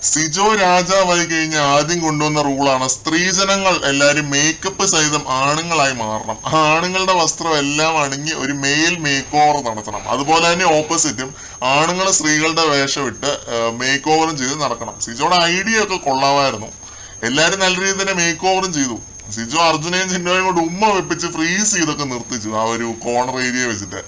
സിജോ രാജാവായി കഴിഞ്ഞ ആദ്യം കൊണ്ടുവന്ന റൂളാണ് സ്ത്രീജനങ്ങൾ എല്ലാരും മേക്കപ്പ് സഹിതം ആണുങ്ങളായി മാറണം. ആണുങ്ങളുടെ വസ്ത്രം എല്ലാം അണിഞ്ഞ് ഒരു മെയിൽ മേക്ക് ഓവർ നടത്തണം. അതുപോലെ തന്നെ ഓപ്പോസിറ്റും ആണുങ്ങൾ സ്ത്രീകളുടെ വേഷം ഇട്ട് മേക്ക് ഓവറും ചെയ്ത് നടക്കണം. സിജോയുടെ ഐഡിയ ഒക്കെ കൊള്ളാമായിരുന്നു. എല്ലാരും നല്ല രീതിയിൽ തന്നെ മേക്ക് ഓവറും ചെയ്തു. സിജോ അർജുനെയും ചിന്നോയും കൊണ്ട് ഉമ്മ വെപ്പിച്ച് ഫ്രീസ് ചെയ്തൊക്കെ നിർത്തിച്ചു ആ ഒരു കോർണർ ഏരിയ വെച്ചിട്ട്.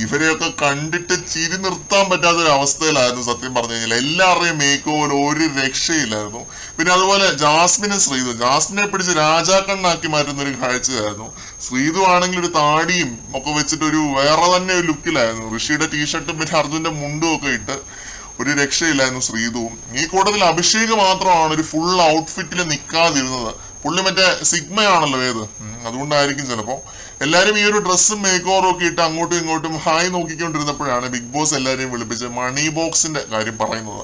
ഇവരെയൊക്കെ കണ്ടിട്ട് ചിരി നിർത്താൻ പറ്റാത്തൊരു അവസ്ഥയിലായിരുന്നു സത്യം പറഞ്ഞു കഴിഞ്ഞാൽ. എല്ലാവരുടെയും മേക്ക് ഓവർ ഒരു രക്ഷയില്ലായിരുന്നു. പിന്നെ അതുപോലെ ജാസ്മിനെ പിടിച്ച് രാജാക്കണ്ണാക്കി മാറ്റുന്ന ഒരു കാഴ്ചയായിരുന്നു. ശ്രീതു ആണെങ്കിൽ ഒരു താടിയും ഒക്കെ വെച്ചിട്ട് ഒരു വേറെ തന്നെ ഒരു ലുക്കിലായിരുന്നു. ഋഷിയുടെ ടീഷർട്ടും പിന്നെ അർജുന്റെ മുണ്ടും ഒക്കെ ഇട്ട് ഒരു രക്ഷയില്ലായിരുന്നു ശ്രീതുവും. ഈ കൂട്ടത്തിൽ അഭിഷേക് മാത്രമാണ് ഒരു ഫുൾ ഔട്ട്ഫിറ്റിൽ നിൽക്കാതിരുന്നത്. പുള്ളി മറ്റേ സിഗ്മയാണല്ലോ അതുകൊണ്ടായിരിക്കും ചിലപ്പോ. എല്ലാരും ഈ ഒരു ഡ്രസ്സും മേക്ക് ഓവറും ഒക്കെ ഇട്ട് അങ്ങോട്ടും ഇങ്ങോട്ടും ഹായ് നോക്കിക്കൊണ്ടിരുന്നപ്പോഴാണ് ബിഗ് ബോസ് എല്ലാരെയും വിളിപ്പിച്ച് മണി ബോക്സിന്റെ കാര്യം പറയുന്നത്.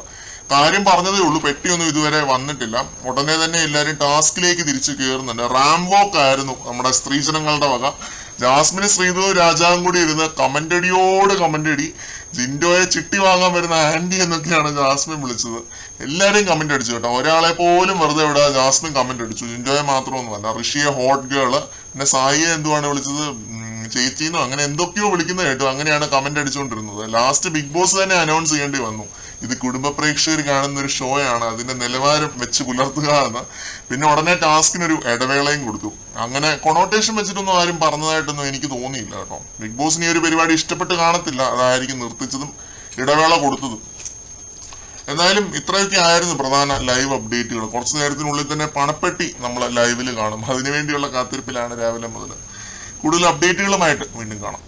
കാര്യം പറഞ്ഞതേ ഉള്ളൂ, പെട്ടിയൊന്നും ഇതുവരെ വന്നിട്ടില്ല. ഉടനെ തന്നെ എല്ലാരും ടാസ്കിലേക്ക് തിരിച്ചു കയറുന്നുണ്ട്. റാംവോക്ക് ആയിരുന്നു നമ്മുടെ സ്ത്രീജനങ്ങളുടെ വക. ജാസ്മിന് ശ്രീതു രാജാവും കൂടി ഇരുന്ന് കമന്റടിയോട് കമന്റടി. ജിൻഡോയെ ചിട്ടി വാങ്ങാൻ വരുന്ന ആന്റി എന്നൊക്കെയാണ് ജാസ്മിൻ വിളിച്ചത്. എല്ലാരെയും കമന്റ് അടിച്ചു കേട്ടോ. ഒരാളെ പോലും വെറുതെ വിടാ ജാസ്മിൻ കമന്റ് അടിച്ചു. ജിൻഡോയെ മാത്രമൊന്നുമല്ല, ഋഷിയെ ഹോട്ട് ഗേള്, പിന്നെ സായിയെ എന്തുവാണ് വിളിച്ചത്, ചേച്ചിന്നോ അങ്ങനെ എന്തൊക്കെയോ വിളിക്കുന്നത് കേട്ടോ. അങ്ങനെയാണ് കമന്റ് അടിച്ചുകൊണ്ടിരുന്നത്. ലാസ്റ്റ് ബിഗ് ബോസ് തന്നെ അനൗൺസ് ചെയ്യേണ്ടി വന്നു, ഇത് കുടുംബ പ്രേക്ഷകർ കാണുന്ന ഒരു ഷോ ആണ്, അതിന്റെ നിലവാരം വെച്ച് പുലർത്തുക എന്ന്. പിന്നെ ഉടനെ ടാസ്കിനൊരു ഇടവേളയും കൊടുത്തു. അങ്ങനെ കൊണോട്ടേഷൻ വെച്ചിട്ടൊന്നും ആരും പറഞ്ഞതായിട്ടൊന്നും എനിക്ക് തോന്നിയില്ല കേട്ടോ. ബിഗ് ബോസിന് ഈ ഒരു പരിപാടി ഇഷ്ടപ്പെട്ട് കാണത്തില്ല, അതായിരിക്കും നിർത്തിച്ചതും ഇടവേള കൊടുത്തതും. എന്തായാലും ഇത്രയൊക്കെ ആയിരുന്നു പ്രധാന ലൈവ് അപ്ഡേറ്റുകൾ. കുറച്ചു നേരത്തിനുള്ളിൽ തന്നെ പണപ്പെട്ടി നമ്മൾ ലൈവിൽ കാണും. അതിനുവേണ്ടിയുള്ള കാത്തിരിപ്പിലാണ് രാവിലെ മുതൽ. കൂടുതൽ അപ്ഡേറ്റുകളുമായിട്ട് വീണ്ടും കാണാം.